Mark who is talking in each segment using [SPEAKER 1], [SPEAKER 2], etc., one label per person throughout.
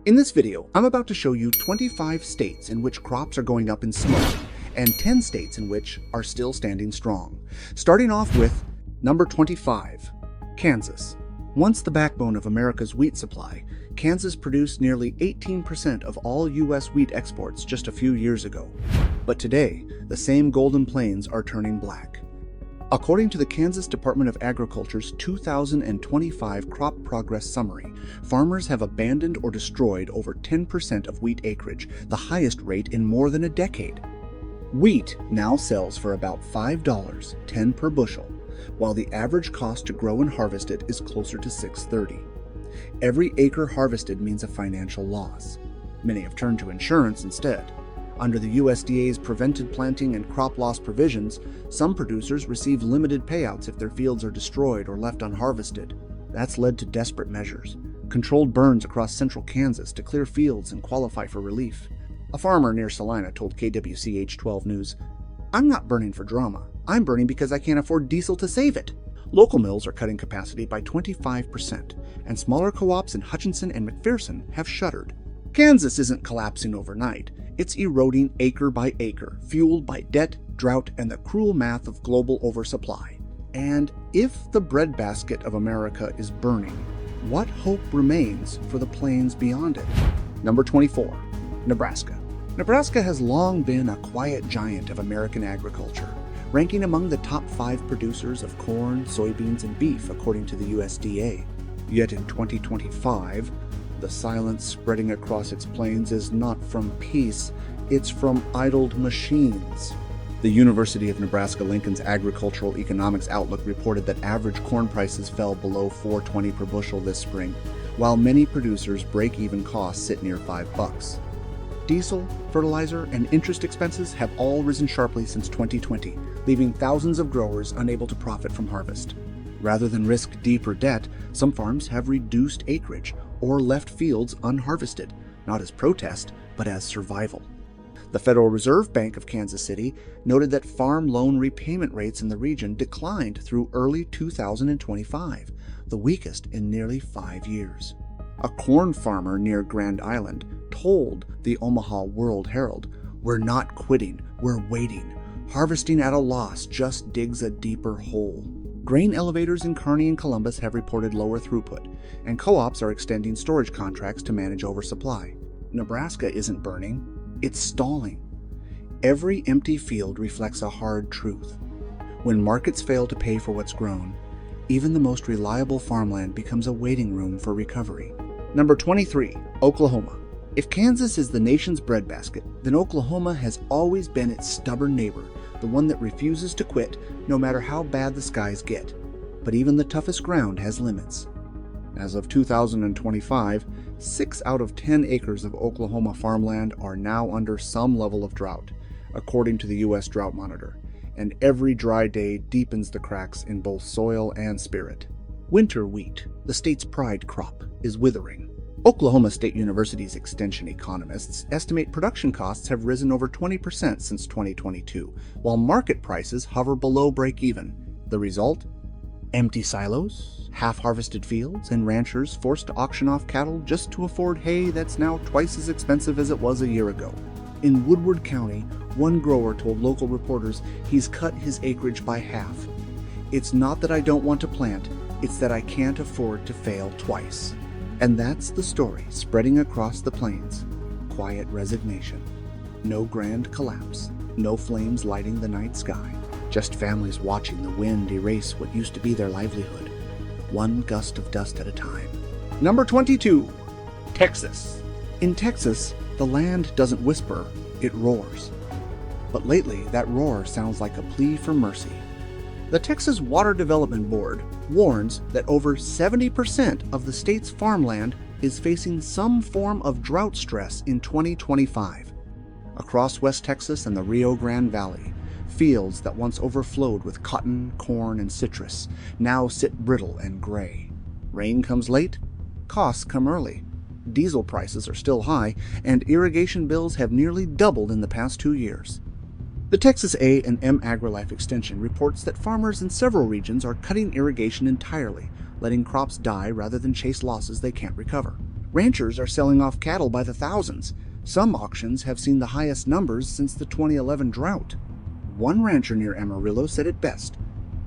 [SPEAKER 1] In this video, I'm about to show you 25 states in which crops are going up in smoke and 10 states in which are still standing strong. Starting off with number 25, Kansas. Once the backbone of America's wheat supply, Kansas produced nearly 18% of all U.S. wheat exports just a few years ago. But today, the same Golden Plains are turning black. According to the Kansas Department of Agriculture's 2025 Crop Progress Summary, farmers have abandoned or destroyed over 10% of wheat acreage, the highest rate in more than a decade. Wheat now sells for about $5.10 per bushel, while the average cost to grow and harvest it is closer to $6.30. Every acre harvested means a financial loss. Many have turned to insurance instead. Under the USDA's prevented planting and crop loss provisions, some producers receive limited payouts if their fields are destroyed or left unharvested. That's led to desperate measures. Controlled burns across central Kansas to clear fields and qualify for relief. A farmer near Salina told KWCH 12 News, "I'm not burning for drama. I'm burning because I can't afford diesel to save it." Local mills are cutting capacity by 25%, and smaller co-ops in Hutchinson and McPherson have shuttered. Kansas isn't collapsing overnight. It's eroding acre by acre, fueled by debt, drought, and the cruel math of global oversupply. And if the breadbasket of America is burning, what hope remains for the plains beyond it? Number 24, Nebraska. Nebraska has long been a quiet giant of American agriculture, ranking among the top 5 producers of corn, soybeans, and beef, according to the USDA. Yet in 2025, the silence spreading across its plains is not from peace, it's from idled machines. The University of Nebraska-Lincoln's Agricultural Economics Outlook reported that average corn prices fell below $4.20 per bushel this spring, while many producers' break-even costs sit near $5. Diesel, fertilizer, and interest expenses have all risen sharply since 2020, leaving thousands of growers unable to profit from harvest. Rather than risk deeper debt, some farms have reduced acreage or left fields unharvested, not as protest, but as survival. The Federal Reserve Bank of Kansas City noted that farm loan repayment rates in the region declined through early 2025, the weakest in nearly 5 years. A corn farmer near Grand Island told the Omaha World Herald, "We're not quitting, we're waiting. Harvesting at a loss just digs a deeper hole." Grain elevators in Kearney and Columbus have reported lower throughput, and co-ops are extending storage contracts to manage oversupply. Nebraska isn't burning, it's stalling. Every empty field reflects a hard truth. When markets fail to pay for what's grown, even the most reliable farmland becomes a waiting room for recovery. Number 23, Oklahoma. If Kansas is the nation's breadbasket, then Oklahoma has always been its stubborn neighbor, the one that refuses to quit no matter how bad the skies get. But even the toughest ground has limits. As of 2025, 6 out of 10 acres of Oklahoma farmland are now under some level of drought, according to the U.S. Drought Monitor, and every dry day deepens the cracks in both soil and spirit. Winter wheat, the state's pride crop, is withering. Oklahoma State University's extension economists estimate production costs have risen over 20% since 2022, while market prices hover below break-even. The result? Empty silos, half-harvested fields, and ranchers forced to auction off cattle just to afford hay that's now twice as expensive as it was a year ago. In Woodward County, one grower told local reporters he's cut his acreage by half. "It's not that I don't want to plant, it's that I can't afford to fail twice." And that's the story spreading across the plains. Quiet resignation. No grand collapse. No flames lighting the night sky. Just families watching the wind erase what used to be their livelihood. One gust of dust at a time. Number 22, Texas. In Texas, the land doesn't whisper, it roars. But lately, that roar sounds like a plea for mercy. The Texas Water Development Board warns that over 70% of the state's farmland is facing some form of drought stress in 2025. Across West Texas and the Rio Grande Valley, fields that once overflowed with cotton, corn, and citrus now sit brittle and gray. Rain comes late, costs come early. Diesel prices are still high, and irrigation bills have nearly doubled in the past 2 years. The Texas A&M AgriLife Extension reports that farmers in several regions are cutting irrigation entirely, letting crops die rather than chase losses they can't recover. Ranchers are selling off cattle by the thousands. Some auctions have seen the highest numbers since the 2011 drought. One rancher near Amarillo said it best: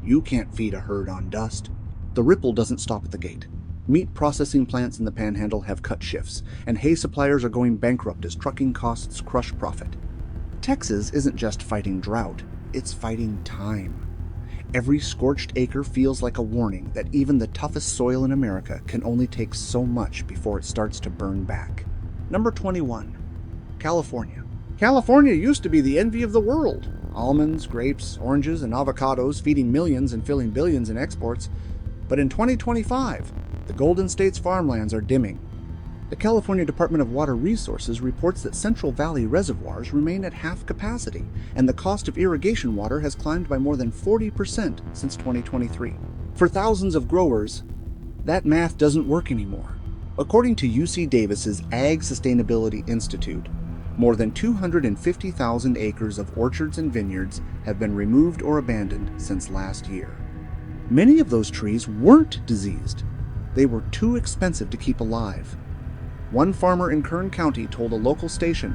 [SPEAKER 1] "You can't feed a herd on dust." The ripple doesn't stop at the gate. Meat processing plants in the Panhandle have cut shifts, and hay suppliers are going bankrupt as trucking costs crush profit. Texas isn't just fighting drought, it's fighting time. Every scorched acre feels like a warning that even the toughest soil in America can only take so much before it starts to burn back. Number 21. California. California used to be the envy of the world. Almonds, grapes, oranges, and avocados feeding millions and filling billions in exports. But in 2025, the Golden State's farmlands are dimming. The California Department of Water Resources reports that Central Valley reservoirs remain at half capacity, and the cost of irrigation water has climbed by more than 40% since 2023. For thousands of growers, that math doesn't work anymore. According to UC Davis's Ag Sustainability Institute, more than 250,000 acres of orchards and vineyards have been removed or abandoned since last year. Many of those trees weren't diseased. They were too expensive to keep alive. One farmer in Kern County told a local station,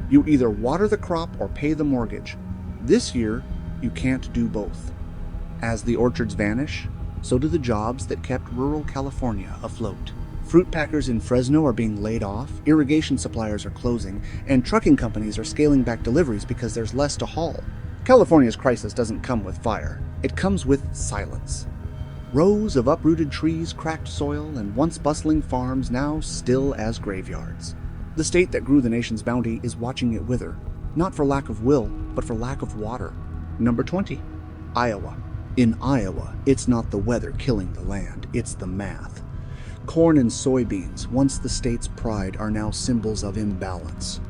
[SPEAKER 1] "You either water the crop or pay the mortgage. This year, you can't do both." As the orchards vanish, so do the jobs that kept rural California afloat. Fruit packers in Fresno are being laid off, irrigation suppliers are closing, and trucking companies are scaling back deliveries because there's less to haul. California's crisis doesn't come with fire. It comes with silence. Rows of uprooted trees, cracked soil, and once bustling farms now still as graveyards. The state that grew the nation's bounty is watching it wither, not for lack of will, but for lack of water. Number 20. Iowa. In Iowa, it's not the weather killing the land, it's the math. Corn and soybeans, once the state's pride, are now symbols of imbalance.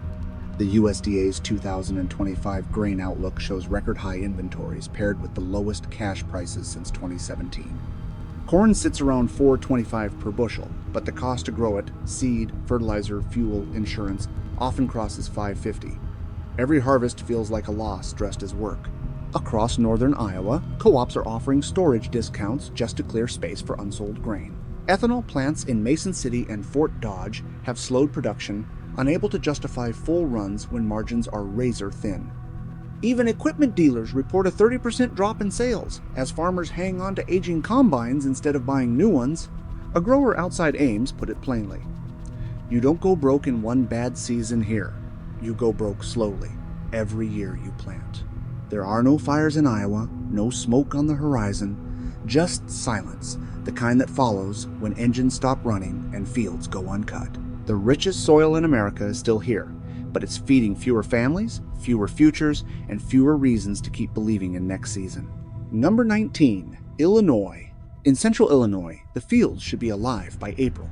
[SPEAKER 1] The USDA's 2025 grain outlook shows record-high inventories paired with the lowest cash prices since 2017. Corn sits around $4.25 per bushel, but the cost to grow it, seed, fertilizer, fuel, insurance, often crosses $5.50. Every harvest feels like a loss dressed as work. Across northern Iowa, co-ops are offering storage discounts just to clear space for unsold grain. Ethanol plants in Mason City and Fort Dodge have slowed production, unable to justify full runs when margins are razor thin. Even equipment dealers report a 30% drop in sales as farmers hang on to aging combines instead of buying new ones. A grower outside Ames put it plainly: "You don't go broke in one bad season here. You go broke slowly, every year you plant." There are no fires in Iowa, no smoke on the horizon, just silence, the kind that follows when engines stop running and fields go uncut. The richest soil in America is still here, but it's feeding fewer families, fewer futures, and fewer reasons to keep believing in next season. Number 19. Illinois. In central Illinois, the fields should be alive by April.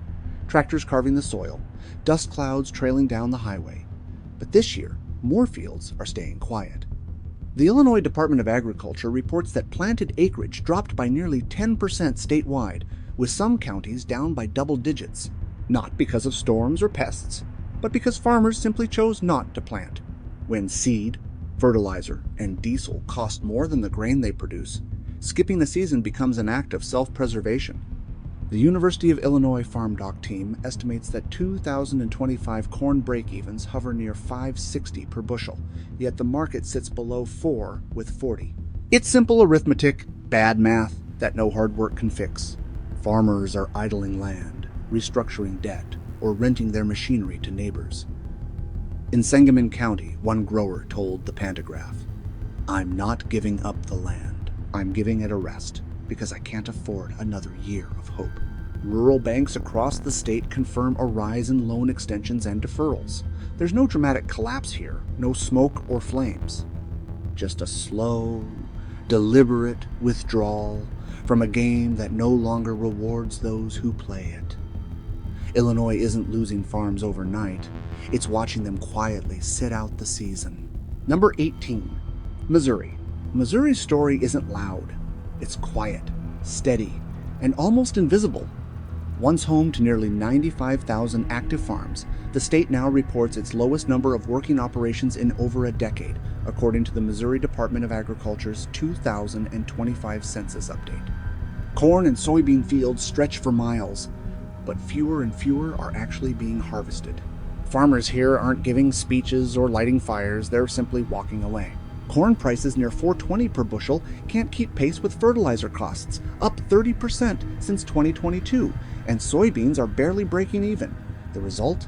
[SPEAKER 1] Tractors carving the soil, dust clouds trailing down the highway. But this year, more fields are staying quiet. The Illinois Department of Agriculture reports that planted acreage dropped by nearly 10% statewide, with some counties down by double digits. Not because of storms or pests, but because farmers simply chose not to plant. When seed, fertilizer, and diesel cost more than the grain they produce, skipping the season becomes an act of self-preservation. The University of Illinois Farm Doc team estimates that 2025 corn break-evens hover near $5.60 per bushel, yet the market sits below $4 with 40. It's simple arithmetic, bad math that no hard work can fix. Farmers are idling land, restructuring debt, or renting their machinery to neighbors. In Sangamon County, one grower told the Pantagraph, "I'm not giving up the land. I'm giving it a rest because I can't afford another year of hope." Rural banks across the state confirm a rise in loan extensions and deferrals. There's no dramatic collapse here, no smoke or flames. Just a slow, deliberate withdrawal from a game that no longer rewards those who play it. Illinois isn't losing farms overnight. It's watching them quietly sit out the season. Number 18. Missouri. Missouri's story isn't loud. It's quiet, steady, and almost invisible. Once home to nearly 95,000 active farms, the state now reports its lowest number of working operations in over a decade, according to the Missouri Department of Agriculture's 2025 census update. Corn and soybean fields stretch for miles. but fewer and fewer are actually being harvested. Farmers here aren't giving speeches or lighting fires, they're simply walking away. Corn prices near $4.20 per bushel can't keep pace with fertilizer costs, up 30% since 2022, and soybeans are barely breaking even. The result?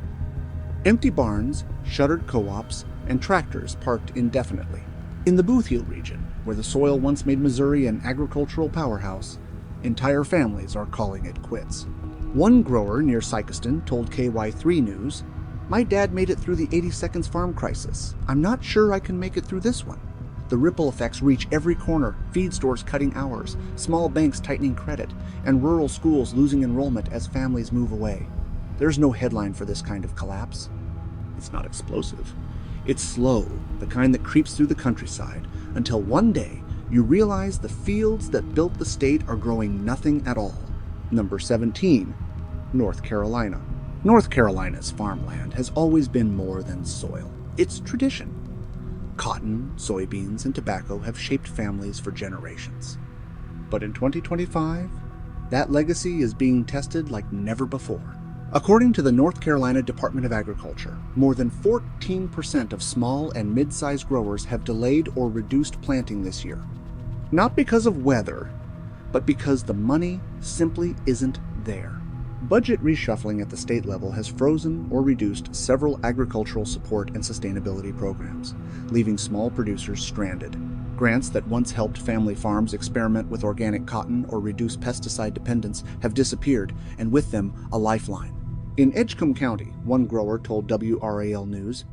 [SPEAKER 1] Empty barns, shuttered co-ops, and tractors parked indefinitely. In the Bootheel region, where the soil once made Missouri an agricultural powerhouse, entire families are calling it quits. One grower near Sikeston told KY3 News, "My dad made it through the 80 seconds farm crisis. I'm not sure I can make it through this one." The ripple effects reach every corner, feed stores cutting hours, small banks tightening credit, and rural schools losing enrollment as families move away. There's no headline for this kind of collapse. It's not explosive. It's slow, the kind that creeps through the countryside, until one day you realize the fields that built the state are growing nothing at all. Number 17, North Carolina. North Carolina's farmland has always been more than soil. It's tradition. Cotton, soybeans, and tobacco have shaped families for generations. But in 2025, that legacy is being tested like never before. According to the North Carolina Department of Agriculture, more than 14% of small and mid-sized growers have delayed or reduced planting this year. Not because of weather, but because the money simply isn't there. Budget reshuffling at the state level has frozen or reduced several agricultural support and sustainability programs, leaving small producers stranded. Grants that once helped family farms experiment with organic cotton or reduce pesticide dependence have disappeared, and with them, a lifeline. In Edgecombe County, one grower told WRAL News,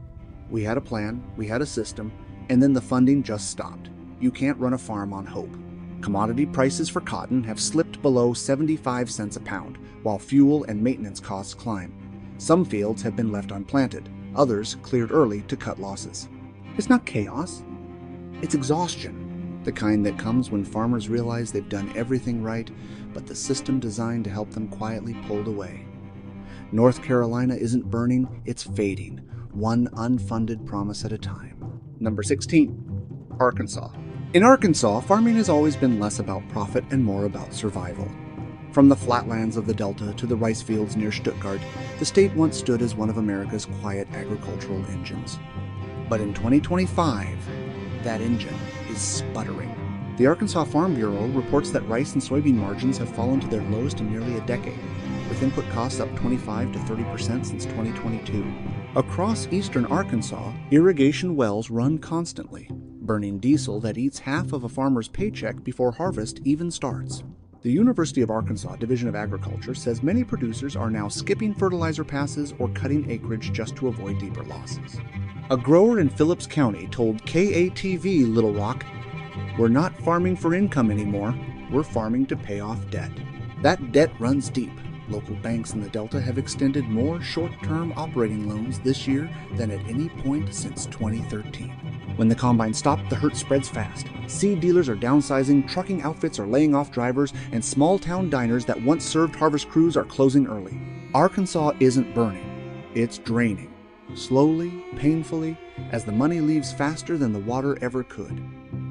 [SPEAKER 1] "We had a plan, we had a system, and then the funding just stopped. You can't run a farm on hope." Commodity prices for cotton have slipped below 75 cents a pound, while fuel and maintenance costs climb. Some fields have been left unplanted, others cleared early to cut losses. It's not chaos, it's exhaustion, the kind that comes when farmers realize they've done everything right, but the system designed to help them quietly pulled away. North Carolina isn't burning, it's fading, one unfunded promise at a time. Number 16, Arkansas. In Arkansas, farming has always been less about profit and more about survival. From the flatlands of the Delta to the rice fields near Stuttgart, the state once stood as one of America's quiet agricultural engines. But in 2025, that engine is sputtering. The Arkansas Farm Bureau reports that rice and soybean margins have fallen to their lowest in nearly a decade, with input costs up 25 to 30% since 2022. Across eastern Arkansas, irrigation wells run constantly, burning diesel that eats half of a farmer's paycheck before harvest even starts. The University of Arkansas Division of Agriculture says many producers are now skipping fertilizer passes or cutting acreage just to avoid deeper losses. A grower in Phillips County told KATV Little Rock, "We're not farming for income anymore, we're farming to pay off debt." That debt runs deep. Local banks in the Delta have extended more short-term operating loans this year than at any point since 2013. When the combine stopped, the hurt spreads fast. Seed dealers are downsizing, trucking outfits are laying off drivers, and small-town diners that once served harvest crews are closing early. Arkansas isn't burning, it's draining. Slowly, painfully, as the money leaves faster than the water ever could.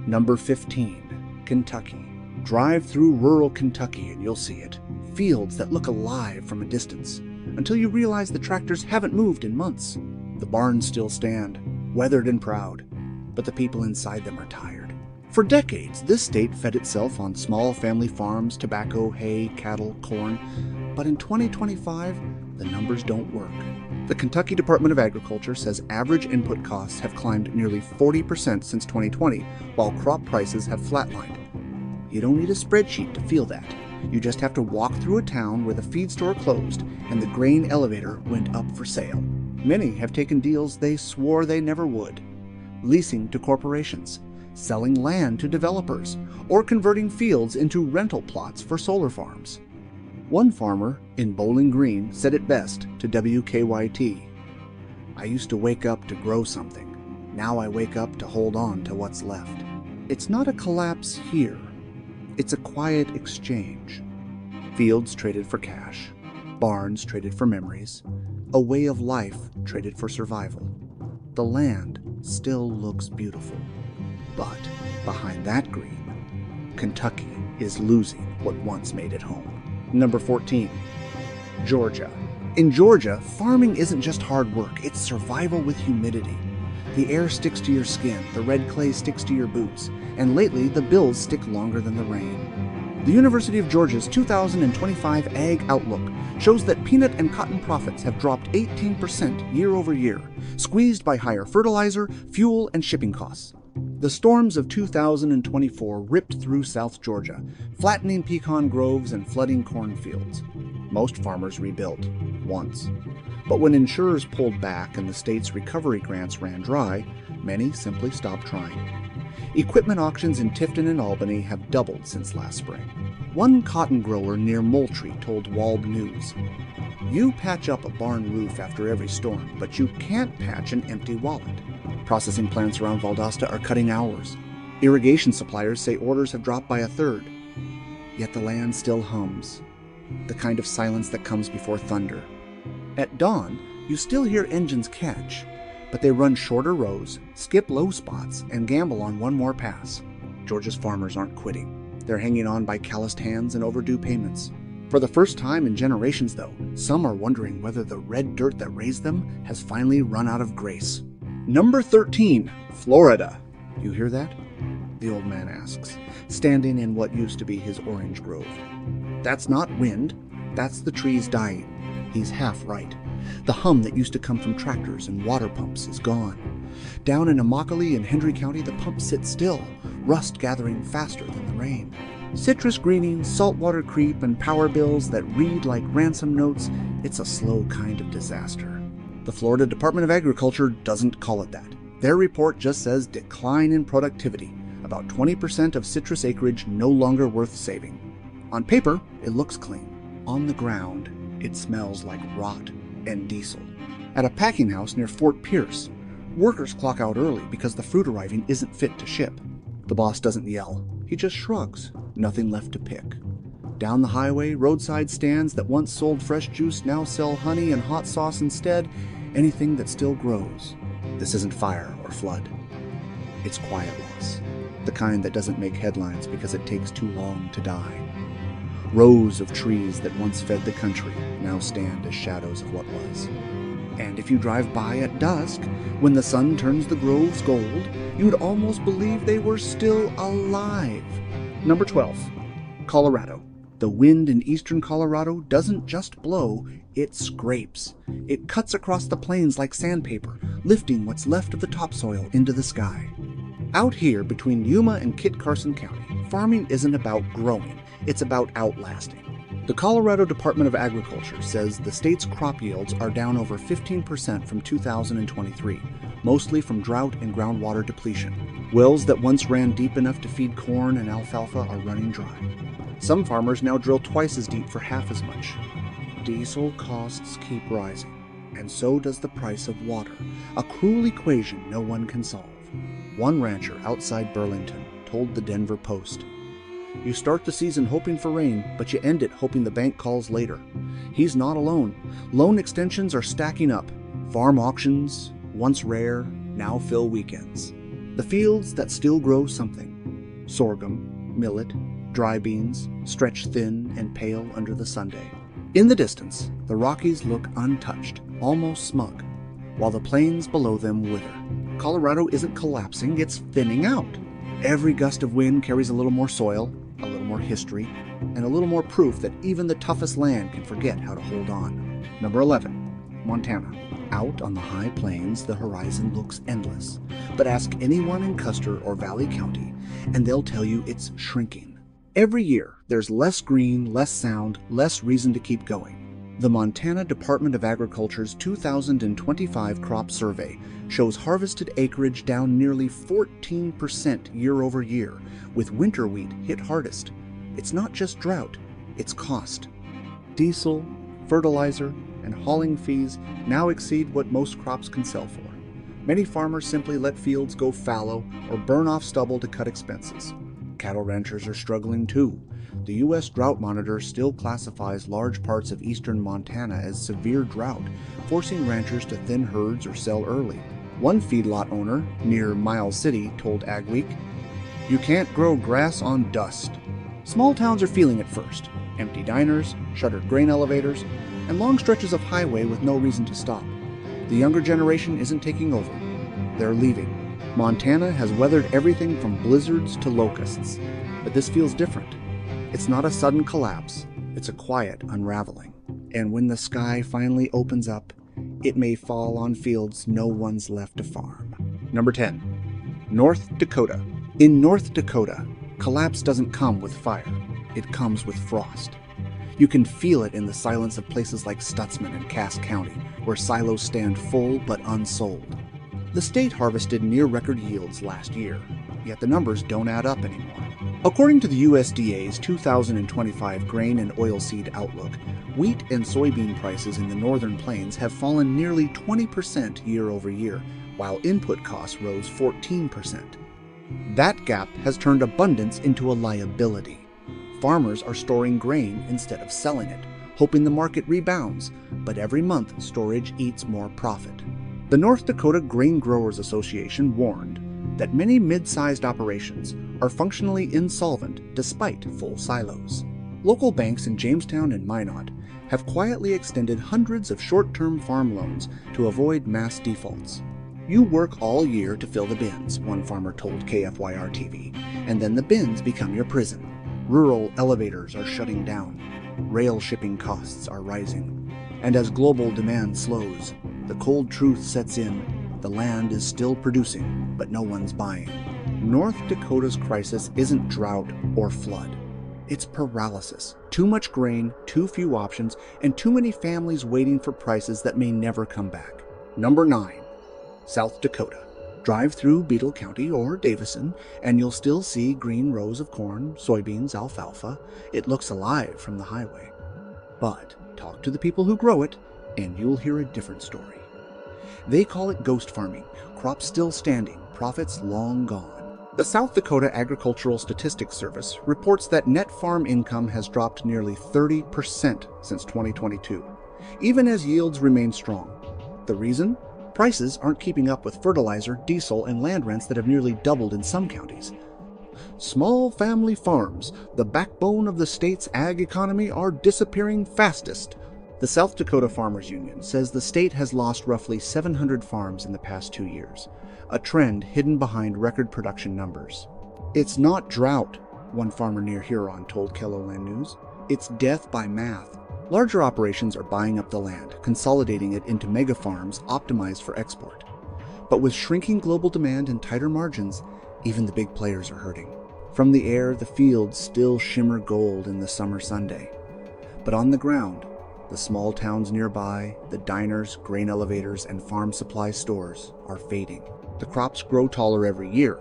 [SPEAKER 1] Number 15, Kentucky. Drive through rural Kentucky and you'll see it. Fields that look alive from a distance, until you realize the tractors haven't moved in months. The barns still stand, weathered and proud, but the people inside them are tired. For decades, this state fed itself on small family farms, tobacco, hay, cattle, corn, but in 2025, the numbers don't work. The Kentucky Department of Agriculture says average input costs have climbed nearly 40% since 2020, while crop prices have flatlined. You don't need a spreadsheet to feel that. You just have to walk through a town where the feed store closed and the grain elevator went up for sale. Many have taken deals they swore they never would. Leasing to corporations, selling land to developers, or converting fields into rental plots for solar farms. One farmer in Bowling Green said it best to WKYT, "I used to wake up to grow something. Now I wake up to hold on to what's left." It's not a collapse here. It's a quiet exchange. Fields traded for cash, barns traded for memories, a way of life traded for survival. The land still looks beautiful, but behind that green, Kentucky is losing what once made it home. Number 14, Georgia. In Georgia, farming isn't just hard work, it's survival with humidity. The air sticks to your skin, the red clay sticks to your boots, and lately the bills stick longer than the rain. The University of Georgia's 2025 Ag Outlook shows that peanut and cotton profits have dropped 18% year over year, squeezed by higher fertilizer, fuel, and shipping costs. The storms of 2024 ripped through South Georgia, flattening pecan groves and flooding cornfields. Most farmers rebuilt, once. But when insurers pulled back and the state's recovery grants ran dry, many simply stopped trying. Equipment auctions in Tifton and Albany have doubled since last spring. One cotton grower near Moultrie told Walb News, "You patch up a barn roof after every storm, but you can't patch an empty wallet." Processing plants around Valdosta are cutting hours. Irrigation suppliers say orders have dropped by a third. Yet the land still hums, the kind of silence that comes before thunder. At dawn, you still hear engines catch, but they run shorter rows, skip low spots, and gamble on one more pass. Georgia's farmers aren't quitting. They're hanging on by calloused hands and overdue payments. For the first time in generations, though, some are wondering whether the red dirt that raised them has finally run out of grace. Number 13, Florida. You hear that? The old man asks, standing in what used to be his orange grove. That's not wind, that's the trees dying. He's half right. The hum that used to come from tractors and water pumps is gone. Down in Immokalee and Hendry County, the pumps sit still, rust gathering faster than the rain. Citrus greening, saltwater creep, and power bills that read like ransom notes, it's a slow kind of disaster. The Florida Department of Agriculture doesn't call it that. Their report just says decline in productivity, about 20% of citrus acreage no longer worth saving. On paper, it looks clean. On the ground, it smells like rot and diesel. At a packing house near Fort Pierce, workers clock out early because the fruit arriving isn't fit to ship. The boss doesn't yell, he just shrugs, nothing left to pick. Down the highway, roadside stands that once sold fresh juice now sell honey and hot sauce instead, anything that still grows. This isn't fire or flood. It's quiet loss, the kind that doesn't make headlines because it takes too long to die. Rows of trees that once fed the country now stand as shadows of what was. And if you drive by at dusk, when the sun turns the groves gold, you'd almost believe they were still alive. Number 12, Colorado. The wind in eastern Colorado doesn't just blow, it scrapes. It cuts across the plains like sandpaper, lifting what's left of the topsoil into the sky. Out here between Yuma and Kit Carson County, farming isn't about growing, it's about outlasting. The Colorado Department of Agriculture says the state's crop yields are down over 15% from 2023, mostly from drought and groundwater depletion. Wells that once ran deep enough to feed corn and alfalfa are running dry. Some farmers now drill twice as deep for half as much. Diesel costs keep rising, and so does the price of water, a cruel equation no one can solve. One rancher outside Burlington told the Denver Post, "You start the season hoping for rain, but you end it hoping the bank calls later." He's not alone. Loan extensions are stacking up. Farm auctions, once rare, now fill weekends. The fields that still grow something. Sorghum, millet, dry beans, stretch thin and pale under the Sunday. In the distance, the Rockies look untouched, almost smug, while the plains below them wither. Colorado isn't collapsing, it's thinning out. Every gust of wind carries a little more soil, a little more history, and a little more proof that even the toughest land can forget how to hold on. Number 11, Montana. Out on the high plains, the horizon looks endless. But ask anyone in Custer or Valley County, and they'll tell you it's shrinking. Every year, there's less green, less sound, less reason to keep going. The Montana Department of Agriculture's 2025 crop survey shows harvested acreage down nearly 14% year over year, with winter wheat hit hardest. It's not just drought, it's cost. Diesel, fertilizer, and hauling fees now exceed what most crops can sell for. Many farmers simply let fields go fallow or burn off stubble to cut expenses. Cattle ranchers are struggling too. The U.S. Drought Monitor still classifies large parts of eastern Montana as severe drought, forcing ranchers to thin herds or sell early. One feedlot owner near Miles City told Ag Week, "You can't grow grass on dust." Small towns are feeling it first. Empty diners, shuttered grain elevators, and long stretches of highway with no reason to stop. The younger generation isn't taking over. They're leaving. Montana has weathered everything from blizzards to locusts, but this feels different. It's not a sudden collapse, it's a quiet unraveling. And when the sky finally opens up, it may fall on fields no one's left to farm. Number 10. North Dakota. In North Dakota, collapse doesn't come with fire. It comes with frost. You can feel it in the silence of places like Stutzman and Cass County, where silos stand full but unsold. The state harvested near-record yields last year, yet the numbers don't add up anymore. According to the USDA's 2025 Grain and Oilseed Outlook, wheat and soybean prices in the northern plains have fallen nearly 20% year over year, while input costs rose 14%. That gap has turned abundance into a liability. Farmers are storing grain instead of selling it, hoping the market rebounds, but every month storage eats more profit. The North Dakota Grain Growers Association warned that many mid-sized operations are functionally insolvent despite full silos. Local banks in Jamestown and Minot have quietly extended hundreds of short-term farm loans to avoid mass defaults. You work all year to fill the bins, one farmer told KFYR-TV, and then the bins become your prison. Rural elevators are shutting down. Rail shipping costs are rising. And as global demand slows, the cold truth sets in. The land is still producing, but no one's buying. North Dakota's crisis isn't drought or flood. It's paralysis. Too much grain, too few options, and too many families waiting for prices that may never come back. Number 9. South Dakota. Drive through Beetle County or Davison, and you'll still see green rows of corn, soybeans, alfalfa. It looks alive from the highway. But talk to the people who grow it, and you'll hear a different story. They call it ghost farming, crops still standing, profits long gone. The South Dakota Agricultural Statistics Service reports that net farm income has dropped nearly 30% since 2022, even as yields remain strong. The reason? Prices aren't keeping up with fertilizer, diesel, and land rents that have nearly doubled in some counties. Small family farms, the backbone of the state's ag economy, are disappearing fastest. The South Dakota Farmers Union says the state has lost roughly 700 farms in the past 2 years, a trend hidden behind record production numbers. It's not drought, one farmer near Huron told KELOLAND News. It's death by math. Larger operations are buying up the land, consolidating it into mega farms optimized for export. But with shrinking global demand and tighter margins, even the big players are hurting. From the air, the fields still shimmer gold in the summer Sunday. But on the ground, the small towns nearby, the diners, grain elevators, and farm supply stores are fading. The crops grow taller every year.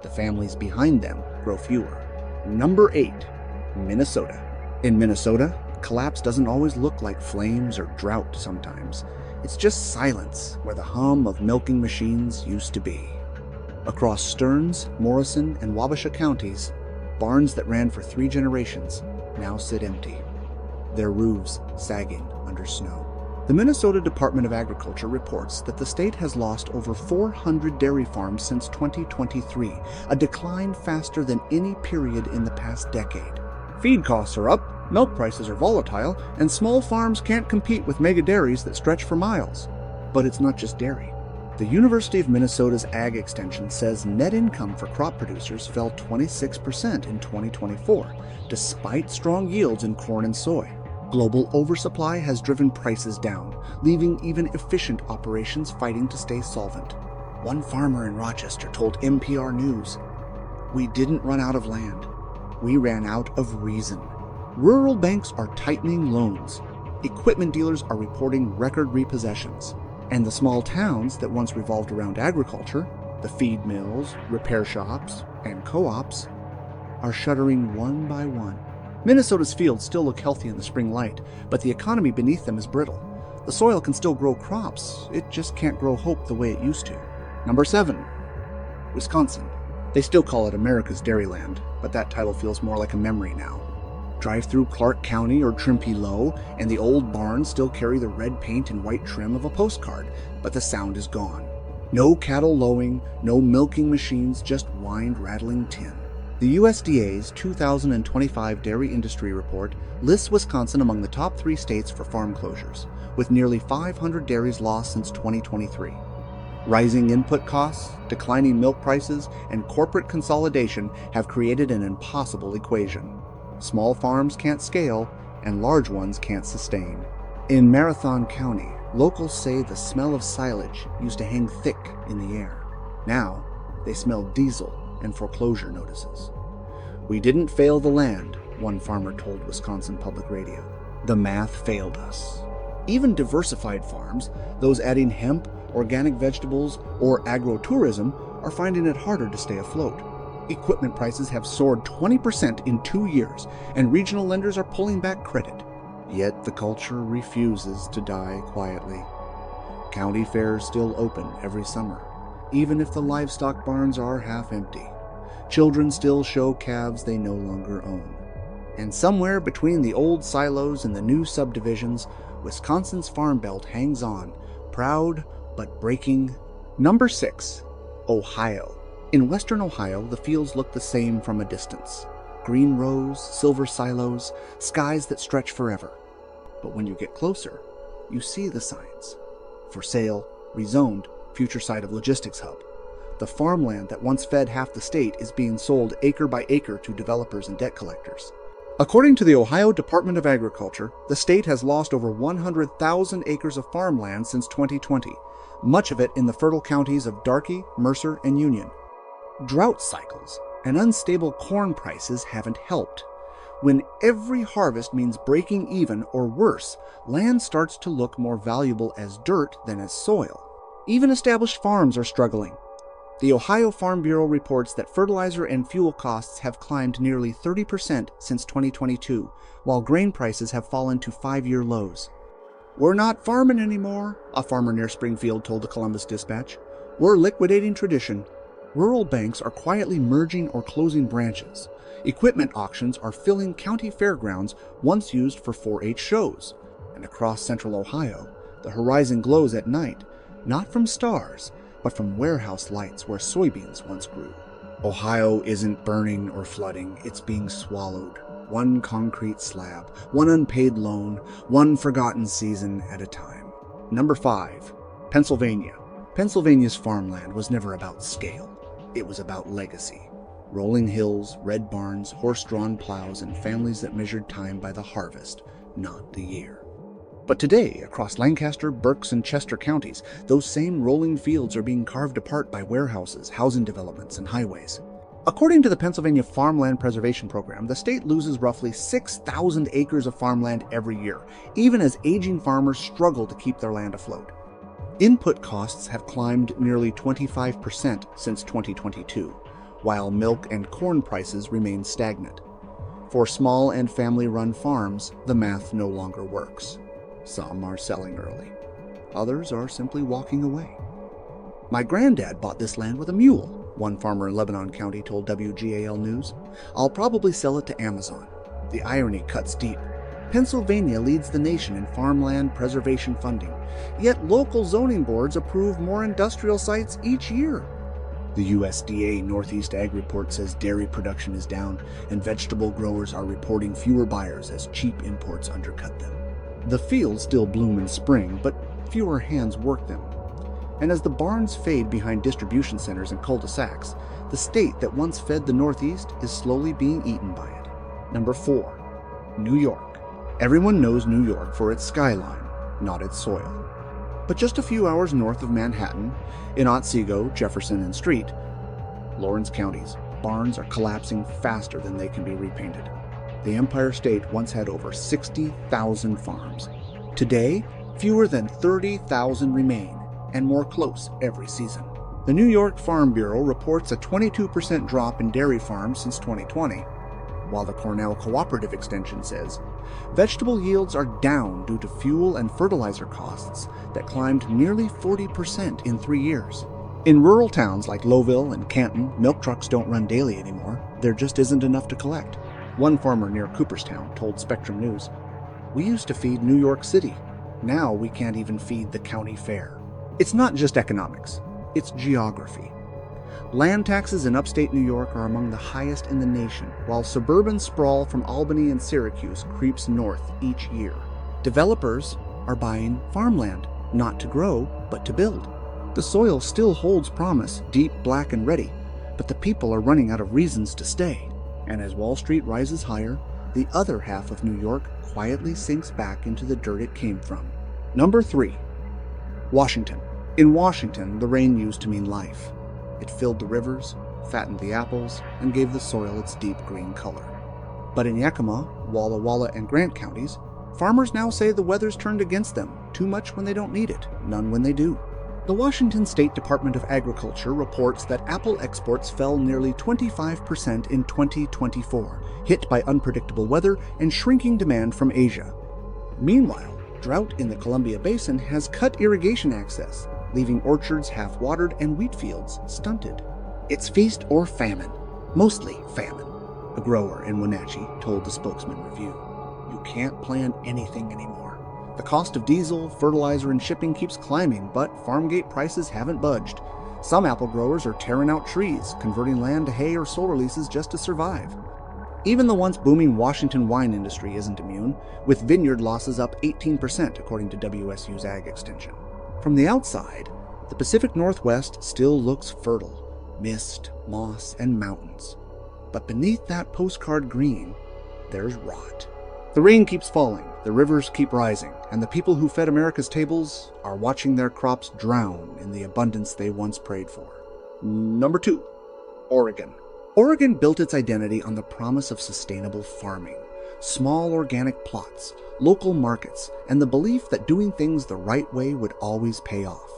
[SPEAKER 1] The families behind them grow fewer. Number 8. Minnesota. In Minnesota, collapse doesn't always look like flames or drought sometimes. It's just silence where the hum of milking machines used to be. Across Stearns, Morrison, and Wabasha counties, barns that ran for 3 generations now sit empty, their roofs sagging under snow. The Minnesota Department of Agriculture reports that the state has lost over 400 dairy farms since 2023, a decline faster than any period in the past decade. Feed costs are up, milk prices are volatile, and small farms can't compete with mega dairies that stretch for miles. But it's not just dairy. The University of Minnesota's Ag Extension says net income for crop producers fell 26% in 2024, despite strong yields in corn and soy. Global oversupply has driven prices down, leaving even efficient operations fighting to stay solvent. One farmer in Rochester told NPR News, "We didn't run out of land. We ran out of reason." Rural banks are tightening loans. Equipment dealers are reporting record repossessions. And the small towns that once revolved around agriculture, the feed mills, repair shops, and co-ops, are shuttering one by one. Minnesota's fields still look healthy in the spring light, but the economy beneath them is brittle. The soil can still grow crops, it just can't grow hope the way it used to. Number 7. Wisconsin. They still call it America's Dairyland, but that title feels more like a memory now. Drive through Clark County or Trimpey Low, and the old barns still carry the red paint and white trim of a postcard, but the sound is gone. No cattle lowing, no milking machines, just wind-rattling tin. The USDA's 2025 Dairy Industry Report lists Wisconsin among the top 3 states for farm closures, with nearly 500 dairies lost since 2023. Rising input costs, declining milk prices, and corporate consolidation have created an impossible equation. Small farms can't scale, and large ones can't sustain. In Marathon County, locals say the smell of silage used to hang thick in the air. Now, they smell diesel and foreclosure notices. "We didn't fail the land," one farmer told Wisconsin Public Radio. "The math failed us." Even diversified farms, those adding hemp, organic vegetables, or agrotourism, are finding it harder to stay afloat. Equipment prices have soared 20% in 2 years, and regional lenders are pulling back credit. Yet the culture refuses to die quietly. County fairs still open every summer, even if the livestock barns are half empty. Children still show calves they no longer own. And somewhere between the old silos and the new subdivisions, Wisconsin's farm belt hangs on, proud but breaking. Number 6. Ohio. In western Ohio, the fields look the same from a distance. Green rows, silver silos, skies that stretch forever. But when you get closer, you see the signs. For sale, rezoned, future site of logistics hub. The farmland that once fed half the state is being sold acre by acre to developers and debt collectors. According to the Ohio Department of Agriculture, the state has lost over 100,000 acres of farmland since 2020, much of it in the fertile counties of Darkey, Mercer, and Union. Drought cycles and unstable corn prices haven't helped. When every harvest means breaking even or worse, land starts to look more valuable as dirt than as soil. Even established farms are struggling. The Ohio Farm Bureau reports that fertilizer and fuel costs have climbed nearly 30% since 2022, while grain prices have fallen to 5-year lows. "We're not farming anymore," a farmer near Springfield told the Columbus Dispatch. "We're liquidating tradition." Rural banks are quietly merging or closing branches. Equipment auctions are filling county fairgrounds once used for 4-H shows. And across central Ohio, the horizon glows at night, not from stars, but from warehouse lights where soybeans once grew. Ohio isn't burning or flooding, it's being swallowed. One concrete slab, one unpaid loan, one forgotten season at a time. Number 5. Pennsylvania. Pennsylvania's farmland was never about scale. It was about legacy. Rolling hills, red barns, horse-drawn plows, and families that measured time by the harvest, not the year. But today, across Lancaster, Berks, and Chester counties, those same rolling fields are being carved apart by warehouses, housing developments, and highways. According to the Pennsylvania Farmland Preservation Program, the state loses roughly 6,000 acres of farmland every year, even as aging farmers struggle to keep their land afloat. Input costs have climbed nearly 25% since 2022, while milk and corn prices remain stagnant. For small and family-run farms, the math no longer works. Some are selling early. Others are simply walking away. "My granddad bought this land with a mule," one farmer in Lebanon County told WGAL News. "I'll probably sell it to Amazon." The irony cuts deep. Pennsylvania leads the nation in farmland preservation funding, yet local zoning boards approve more industrial sites each year. The USDA Northeast Ag Report says dairy production is down, and vegetable growers are reporting fewer buyers as cheap imports undercut them. The fields still bloom in spring, but fewer hands work them. And as the barns fade behind distribution centers and cul-de-sacs, the state that once fed the Northeast is slowly being eaten by it. Number 4. New York. Everyone knows New York for its skyline, not its soil. But just a few hours north of Manhattan, in Otsego, Jefferson, and Street, Lawrence counties, barns are collapsing faster than they can be repainted. The Empire State once had over 60,000 farms. Today, fewer than 30,000 remain, and more close every season. The New York Farm Bureau reports a 22% drop in dairy farms since 2020, while the Cornell Cooperative Extension says vegetable yields are down due to fuel and fertilizer costs that climbed nearly 40% in 3 years. In rural towns like Lowville and Canton, milk trucks don't run daily anymore. There just isn't enough to collect. One farmer near Cooperstown told Spectrum News, "We used to feed New York City. Now we can't even feed the county fair." It's not just economics, it's geography. Land taxes in upstate New York are among the highest in the nation, while suburban sprawl from Albany and Syracuse creeps north each year. Developers are buying farmland, not to grow, but to build. The soil still holds promise, deep, black, and ready, but the people are running out of reasons to stay. And as Wall Street rises higher, the other half of New York quietly sinks back into the dirt it came from. Number 3. Washington. In Washington, the rain used to mean life. It filled the rivers, fattened the apples, and gave the soil its deep green color. But in Yakima, Walla Walla, and Grant counties, farmers now say the weather's turned against them, too much when they don't need it, none when they do. The Washington State Department of Agriculture reports that apple exports fell nearly 25% in 2024, hit by unpredictable weather and shrinking demand from Asia. Meanwhile, drought in the Columbia Basin has cut irrigation access, leaving orchards half-watered and wheat fields stunted. It's feast or famine, mostly famine, a grower in Wenatchee told the Spokesman Review. You can't plant anything anymore. The cost of diesel, fertilizer, and shipping keeps climbing, but farm gate prices haven't budged. Some apple growers are tearing out trees, converting land to hay or solar leases just to survive. Even the once booming Washington wine industry isn't immune, with vineyard losses up 18% according to WSU's Ag Extension. From the outside, the Pacific Northwest still looks fertile, mist, moss, and mountains. But beneath that postcard green, there's rot. The rain keeps falling, the rivers keep rising, and the people who fed America's tables are watching their crops drown in the abundance they once prayed for. Number 2. Oregon. Oregon built its identity on the promise of sustainable farming, small organic plots, local markets, and the belief that doing things the right way would always pay off.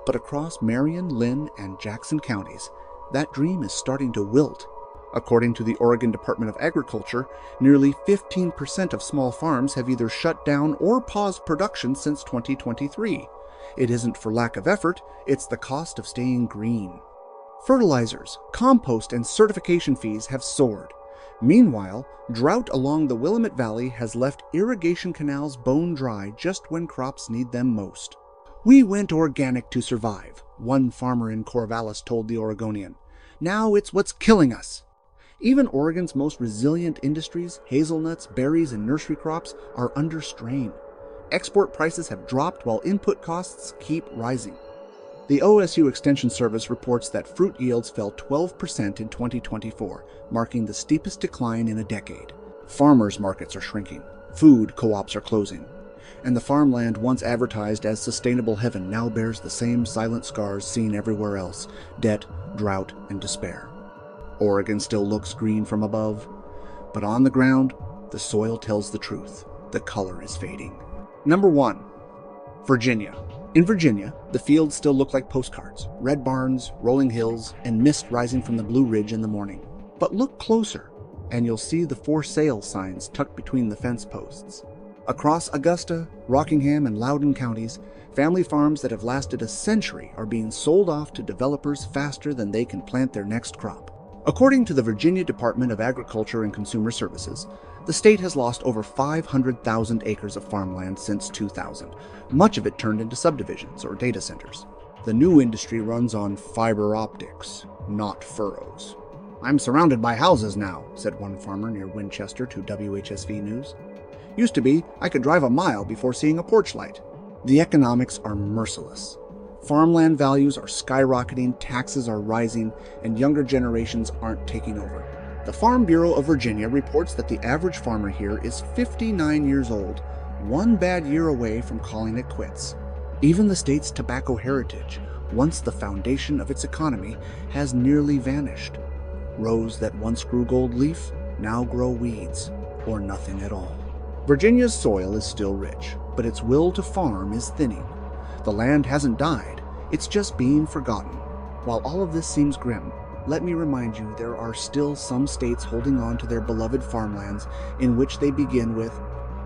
[SPEAKER 1] But across Marion, Lynn, and Jackson counties, that dream is starting to wilt. According to the Oregon Department of Agriculture, nearly 15% of small farms have either shut down or paused production since 2023. It isn't for lack of effort, it's the cost of staying green. Fertilizers, compost, and certification fees have soared. Meanwhile, drought along the Willamette Valley has left irrigation canals bone dry just when crops need them most. "We went organic to survive," one farmer in Corvallis told the Oregonian. "Now it's what's killing us." Even Oregon's most resilient industries, hazelnuts, berries, and nursery crops, are under strain. Export prices have dropped while input costs keep rising. The OSU Extension Service reports that fruit yields fell 12% in 2024, marking the steepest decline in a decade. Farmers' markets are shrinking, food co-ops are closing, and the farmland once advertised as sustainable heaven now bears the same silent scars seen everywhere else: debt, drought, and despair. Oregon still looks green from above, but on the ground, the soil tells the truth. The color is fading. Number 1. Virginia. In Virginia, the fields still look like postcards: red barns, rolling hills, and mist rising from the Blue Ridge in the morning. But look closer, and you'll see the for sale signs tucked between the fence posts. Across Augusta, Rockingham, and Loudoun counties, family farms that have lasted a century are being sold off to developers faster than they can plant their next crop. According to the Virginia Department of Agriculture and Consumer Services, the state has lost over 500,000 acres of farmland since 2000, much of it turned into subdivisions or data centers. The new industry runs on fiber optics, not furrows. "I'm surrounded by houses now," said one farmer near Winchester to WHSV News. "Used to be, I could drive a mile before seeing a porch light." The economics are merciless. Farmland values are skyrocketing, taxes are rising, and younger generations aren't taking over. The Farm Bureau of Virginia reports that the average farmer here is 59 years old, one bad year away from calling it quits. Even the state's tobacco heritage, once the foundation of its economy, has nearly vanished. Rows that once grew gold leaf now grow weeds, or nothing at all. Virginia's soil is still rich, but its will to farm is thinning. The land hasn't died, it's just being forgotten. While all of this seems grim, let me remind you there are still some states holding on to their beloved farmlands, in which they begin with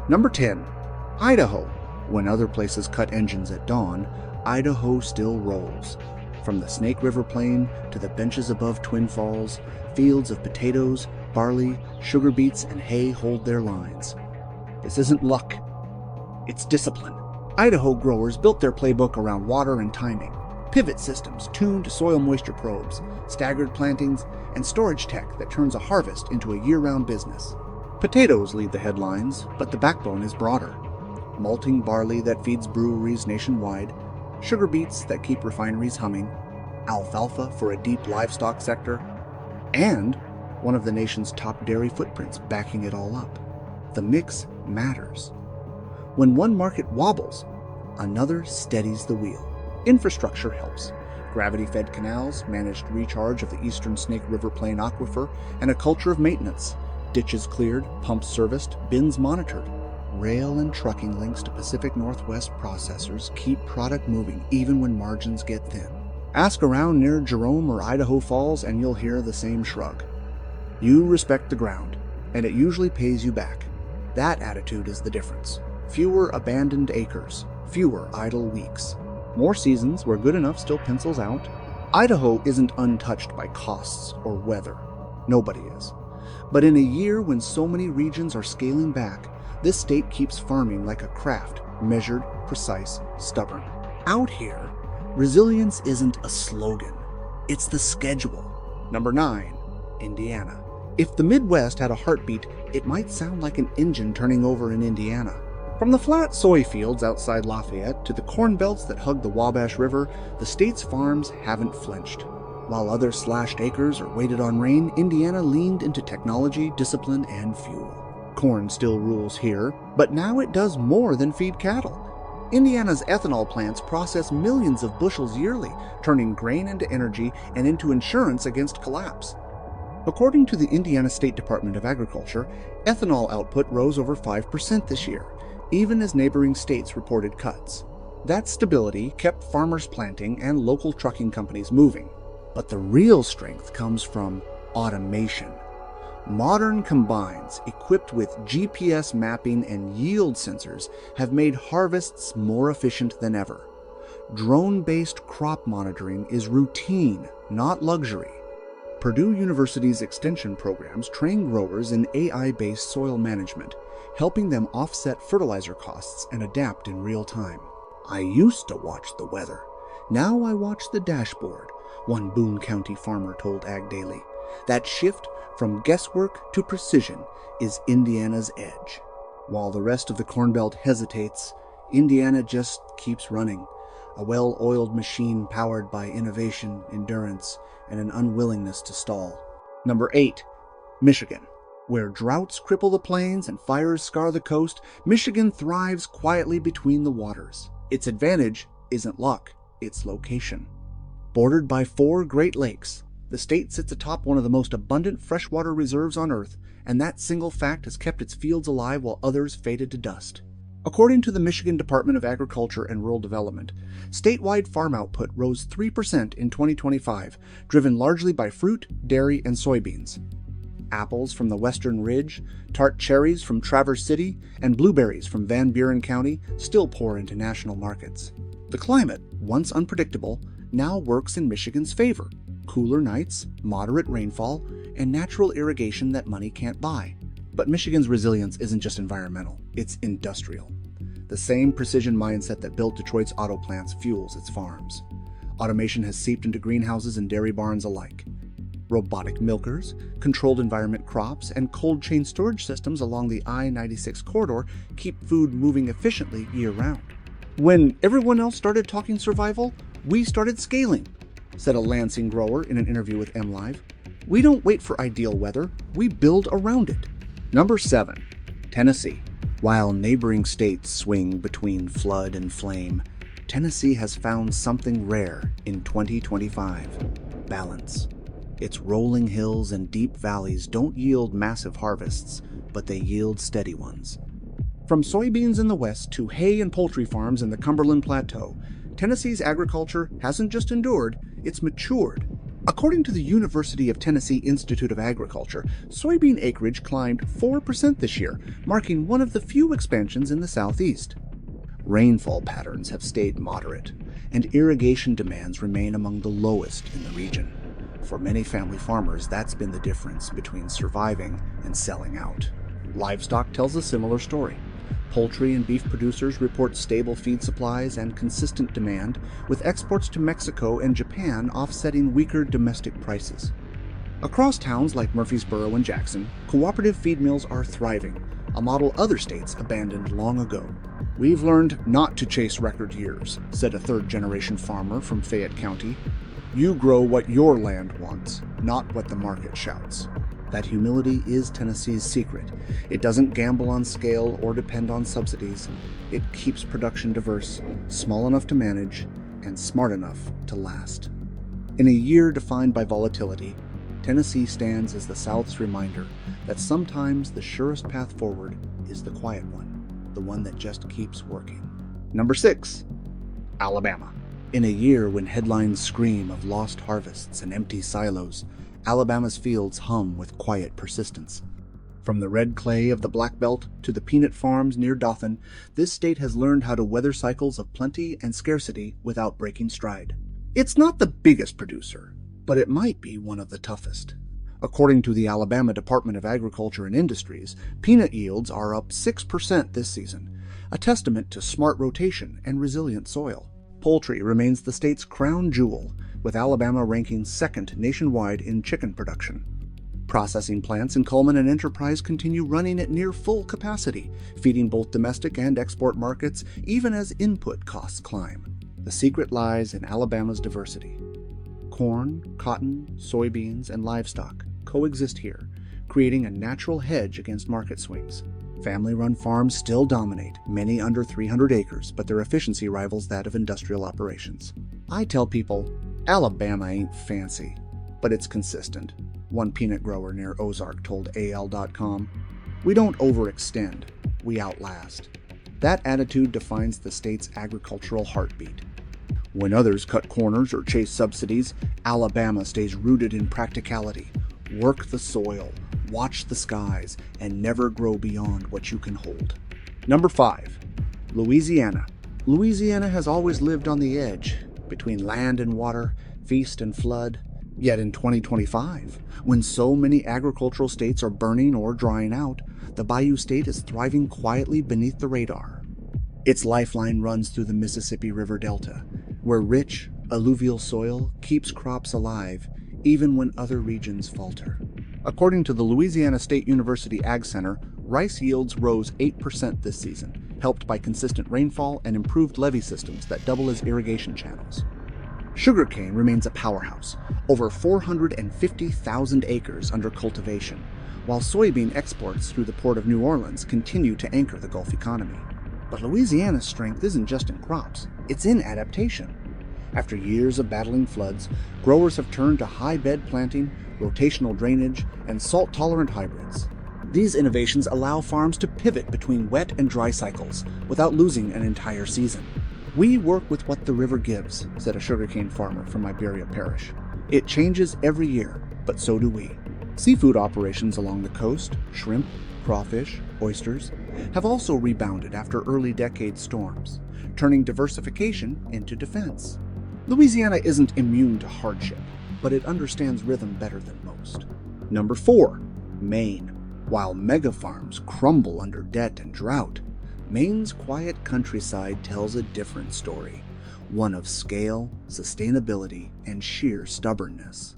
[SPEAKER 1] Number 10. Idaho. When other places cut engines at dawn, Idaho still rolls. From the Snake River Plain to the benches above Twin Falls, fields of potatoes, barley, sugar beets, and hay hold their lines. This isn't luck, it's discipline. Idaho growers built their playbook around water and timing. pivot systems tuned to soil moisture probes, staggered plantings, and storage tech that turns a harvest into a year-round business. Potatoes lead the headlines, but the backbone is broader. Malting barley that feeds breweries nationwide, sugar beets that keep refineries humming, alfalfa for a deep livestock sector, and one of the nation's top dairy footprints backing it all up. The mix matters. When one market wobbles, another steadies the wheel. Infrastructure helps. Gravity-fed canals, managed recharge of the eastern Snake River Plain aquifer, and a culture of maintenance. Ditches cleared, pumps serviced, bins monitored. Rail and trucking links to Pacific Northwest processors keep product moving even when margins get thin. Ask around near Jerome or Idaho Falls and you'll hear the same shrug. You respect the ground, and it usually pays you back. That attitude is the difference. Fewer abandoned acres, fewer idle weeks. More seasons where good enough still pencils out. Idaho isn't untouched by costs or weather. Nobody is. But in a year when so many regions are scaling back, this state keeps farming like a craft, measured, precise, stubborn. Out here, resilience isn't a slogan. It's the schedule. Number 9, Indiana. If the Midwest had a heartbeat, it might sound like an engine turning over in Indiana. From the flat soy fields outside Lafayette to the corn belts that hug the Wabash River, the state's farms haven't flinched. While others slashed acres or waited on rain, Indiana leaned into technology, discipline, and fuel. Corn still rules here, but now it does more than feed cattle. Indiana's ethanol plants process millions of bushels yearly, turning grain into energy and into insurance against collapse. According to the Indiana State Department of Agriculture, ethanol output rose over 5% this year, even as neighboring states reported cuts. That stability kept farmers planting and local trucking companies moving. But the real strength comes from automation. Modern combines equipped with GPS mapping and yield sensors have made harvests more efficient than ever. Drone-based crop monitoring is routine, not luxury. Purdue University's extension programs train growers in AI-based soil management, helping them offset fertilizer costs and adapt in real time. I used to watch the weather. Now I watch the dashboard, one Boone County farmer told Ag Daily. That shift from guesswork to precision is Indiana's edge. While the rest of the Corn Belt hesitates, Indiana just keeps running, a well-oiled machine powered by innovation, endurance, and an unwillingness to stall. Number 8, Michigan. Where droughts cripple the plains and fires scar the coast, Michigan thrives quietly between the waters. Its advantage isn't luck, it's location. Bordered by 4 Great Lakes, the state sits atop one of the most abundant freshwater reserves on Earth, and that single fact has kept its fields alive while others faded to dust. According to the Michigan Department of Agriculture and Rural Development, statewide farm output rose 3% in 2025, driven largely by fruit, dairy, and soybeans. Apples from the Western Ridge, tart cherries from Traverse City, and blueberries from Van Buren County still pour into national markets. The climate, once unpredictable, now works in Michigan's favor. Cooler nights, moderate rainfall, and natural irrigation that money can't buy. But Michigan's resilience isn't just environmental, it's industrial. The same precision mindset that built Detroit's auto plants fuels its farms. Automation has seeped into greenhouses and dairy barns alike. Robotic milkers, controlled environment crops, and cold chain storage systems along the I-96 corridor keep food moving efficiently year-round. When everyone else started talking survival, we started scaling, said a Lansing grower in an interview with MLive. We don't wait for ideal weather, we build around it. Number 7, Tennessee. While neighboring states swing between flood and flame, Tennessee has found something rare in 2025: balance. Its rolling hills and deep valleys don't yield massive harvests, but they yield steady ones. From soybeans in the west to hay and poultry farms in the Cumberland Plateau, Tennessee's agriculture hasn't just endured, it's matured. According to the University of Tennessee Institute of Agriculture, soybean acreage climbed 4% this year, marking one of the few expansions in the southeast. Rainfall patterns have stayed moderate, and irrigation demands remain among the lowest in the region. For many family farmers, that's been the difference between surviving and selling out. Livestock tells a similar story. Poultry and beef producers report stable feed supplies and consistent demand, with exports to Mexico and Japan offsetting weaker domestic prices. Across towns like Murfreesboro and Jackson, cooperative feed mills are thriving, a model other states abandoned long ago. "We've learned not to chase record years," said a third-generation farmer from Fayette County. "You grow what your land wants, not what the market shouts." That humility is Tennessee's secret. It doesn't gamble on scale or depend on subsidies. It keeps production diverse, small enough to manage, and smart enough to last. In a year defined by volatility, Tennessee stands as the South's reminder that sometimes the surest path forward is the quiet one, the one that just keeps working. Number 6. Alabama. In a year when headlines scream of lost harvests and empty silos, Alabama's fields hum with quiet persistence. From the red clay of the Black Belt to the peanut farms near Dothan, this state has learned how to weather cycles of plenty and scarcity without breaking stride. It's not the biggest producer, but it might be one of the toughest. According to the Alabama Department of Agriculture and Industries, peanut yields are up 6% this season, a testament to smart rotation and resilient soil. Poultry remains the state's crown jewel, with Alabama ranking second nationwide in chicken production. Processing plants in Cullman and Enterprise continue running at near full capacity, feeding both domestic and export markets, even as input costs climb. The secret lies in Alabama's diversity. Corn, cotton, soybeans, and livestock coexist here, creating a natural hedge against market swings. Family-run farms still dominate, many under 300 acres, but their efficiency rivals that of industrial operations. I tell people, Alabama ain't fancy, but it's consistent. One peanut grower near Ozark told AL.com, "We don't overextend, we outlast." That attitude defines the state's agricultural heartbeat. When others cut corners or chase subsidies, Alabama stays rooted in practicality. Work the soil, watch the skies, and never grow beyond what you can hold. Number 5. Louisiana. Louisiana has always lived on the edge, between land and water, feast and flood. Yet in 2025, when so many agricultural states are burning or drying out, the Bayou State is thriving quietly beneath the radar. Its lifeline runs through the Mississippi River Delta, where rich, alluvial soil keeps crops alive even when other regions falter. According to the Louisiana State University Ag Center, rice yields rose 8% this season, helped by consistent rainfall and improved levee systems that double as irrigation channels. Sugarcane remains a powerhouse, over 450,000 acres under cultivation, while soybean exports through the port of New Orleans continue to anchor the Gulf economy. But Louisiana's strength isn't just in crops, it's in adaptation. After years of battling floods, growers have turned to high bed planting, rotational drainage, and salt-tolerant hybrids. These innovations allow farms to pivot between wet and dry cycles without losing an entire season. "We work with what the river gives," said a sugarcane farmer from Iberia Parish. "It changes every year, but so do we." Seafood operations along the coast, shrimp, crawfish, oysters, have also rebounded after early decade storms, turning diversification into defense. Louisiana isn't immune to hardship, but it understands rhythm better than most. Number 4. Maine. While mega farms crumble under debt and drought, Maine's quiet countryside tells a different story, one of scale, sustainability, and sheer stubbornness.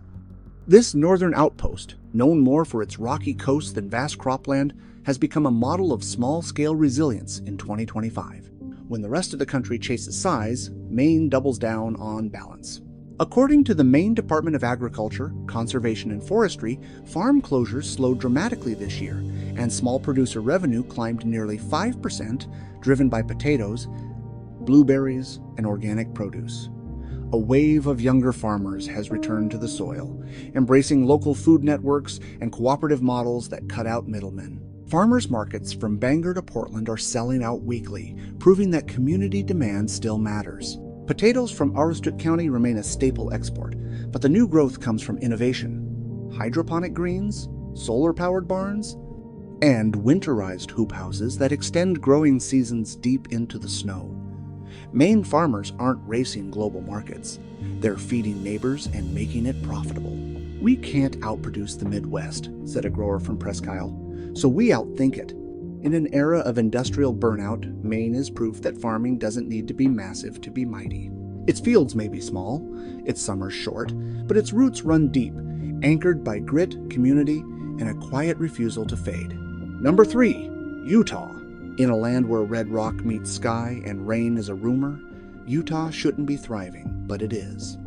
[SPEAKER 1] This northern outpost, known more for its rocky coast than vast cropland, has become a model of small-scale resilience in 2025. When the rest of the country chases size, Maine doubles down on balance. According to the Maine Department of Agriculture, Conservation and Forestry, farm closures slowed dramatically this year, and small producer revenue climbed nearly 5%, driven by potatoes, blueberries, and organic produce. A wave of younger farmers has returned to the soil, embracing local food networks and cooperative models that cut out middlemen. Farmers markets from Bangor to Portland are selling out weekly, proving that community demand still matters. Potatoes from Aroostook County remain a staple export, but the new growth comes from innovation. Hydroponic greens, solar-powered barns, and winterized hoop houses that extend growing seasons deep into the snow. Maine farmers aren't racing global markets. They're feeding neighbors and making it profitable. "We can't outproduce the Midwest," said a grower from Presque Isle, "so we outthink it. In an era of industrial burnout, Maine is proof that farming doesn't need to be massive to be mighty. Its fields may be small, its summers short, but its roots run deep, anchored by grit, community, and a quiet refusal to fade. Number 3. Utah. In a land where red rock meets sky and rain is a rumor, Utah shouldn't be thriving, but it is.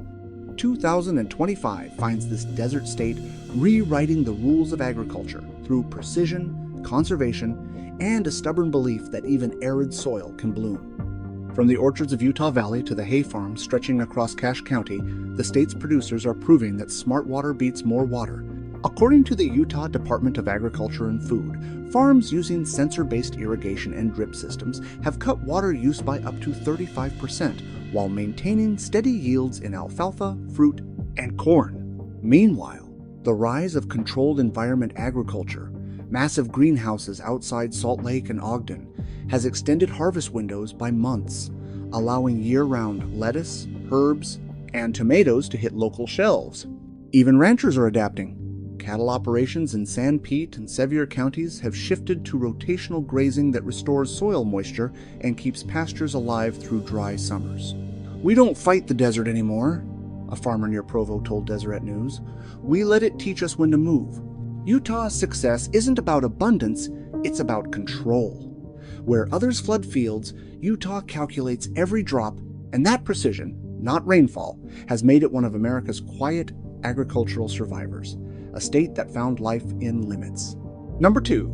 [SPEAKER 1] 2025 finds this desert state rewriting the rules of agriculture through precision, conservation, and a stubborn belief that even arid soil can bloom. From the orchards of Utah Valley to the hay farms stretching across Cache County, the state's producers are proving that smart water beats more water. According to the Utah Department of Agriculture and Food, farms using sensor-based irrigation and drip systems have cut water use by up to 35%, while maintaining steady yields in alfalfa, fruit, and corn. Meanwhile, the rise of controlled environment agriculture, massive greenhouses outside Salt Lake and Ogden, has extended harvest windows by months, allowing year-round lettuce, herbs, and tomatoes to hit local shelves. Even ranchers are adapting. Cattle operations in Sanpete and Sevier counties have shifted to rotational grazing that restores soil moisture and keeps pastures alive through dry summers. "We don't fight the desert anymore," a farmer near Provo told Deseret News. "We let it teach us when to move." Utah's success isn't about abundance, it's about control. Where others flood fields, Utah calculates every drop, and that precision, not rainfall, has made it one of America's quiet agricultural survivors, a state that found life in limits. Number 2.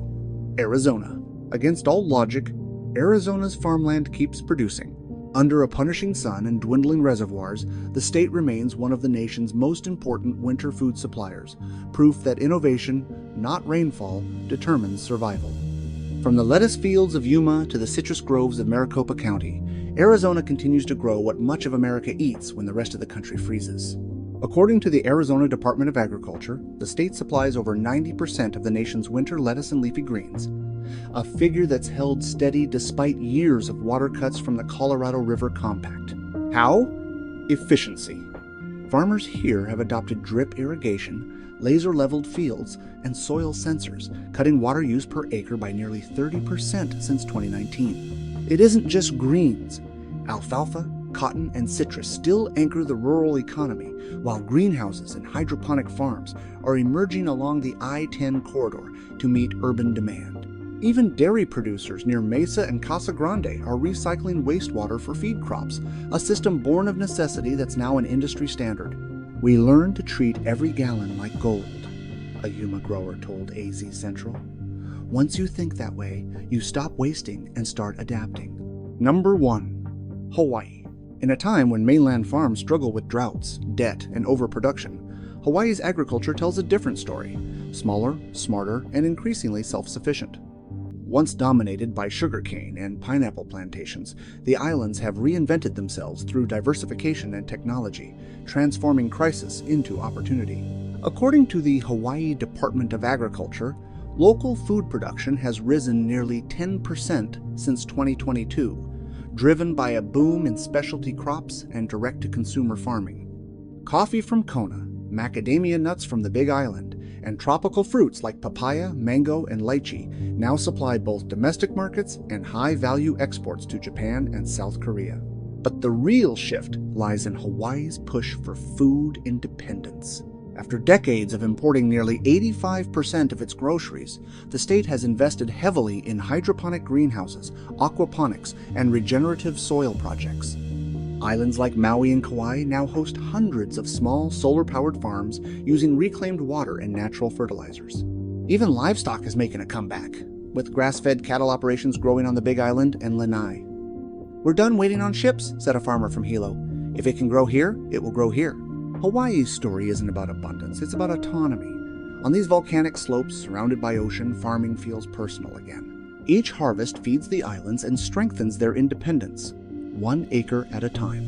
[SPEAKER 1] Arizona. Against all logic, Arizona's farmland keeps producing. Under a punishing sun and dwindling reservoirs, the state remains one of the nation's most important winter food suppliers, proof that innovation, not rainfall, determines survival. From the lettuce fields of Yuma to the citrus groves of Maricopa County, Arizona continues to grow what much of America eats when the rest of the country freezes. According to the Arizona Department of Agriculture, the state supplies over 90% of the nation's winter lettuce and leafy greens, a figure that's held steady despite years of water cuts from the Colorado River Compact. How? Efficiency. Farmers here have adopted drip irrigation, laser-leveled fields, and soil sensors, cutting water use per acre by nearly 30% since 2019. It isn't just greens. Alfalfa, cotton, and citrus still anchor the rural economy, while greenhouses and hydroponic farms are emerging along the I-10 corridor to meet urban demand. Even dairy producers near Mesa and Casa Grande are recycling wastewater for feed crops, a system born of necessity that's now an industry standard. "We learn to treat every gallon like gold," a Yuma grower told AZ Central. "Once you think that way, you stop wasting and start adapting." Number 1. Hawaii. In a time when mainland farms struggle with droughts, debt, and overproduction, Hawaii's agriculture tells a different story: smaller, smarter, and increasingly self-sufficient. Once dominated by sugarcane and pineapple plantations, the islands have reinvented themselves through diversification and technology, transforming crisis into opportunity. According to the Hawaii Department of Agriculture, local food production has risen nearly 10% since 2022, driven by a boom in specialty crops and direct-to-consumer farming. Coffee from Kona, macadamia nuts from the Big Island, and tropical fruits like papaya, mango, and lychee now supply both domestic markets and high-value exports to Japan and South Korea. But the real shift lies in Hawaii's push for food independence. After decades of importing nearly 85% of its groceries, the state has invested heavily in hydroponic greenhouses, aquaponics, and regenerative soil projects. Islands like Maui and Kauai now host hundreds of small solar-powered farms using reclaimed water and natural fertilizers. Even livestock is making a comeback, with grass-fed cattle operations growing on the Big Island and Lanai. "We're done waiting on ships," said a farmer from Hilo. "If it can grow here, it will grow here." Hawaii's story isn't about abundance, it's about autonomy. On these volcanic slopes surrounded by ocean, farming feels personal again. Each harvest feeds the islands and strengthens their independence, 1 acre at a time.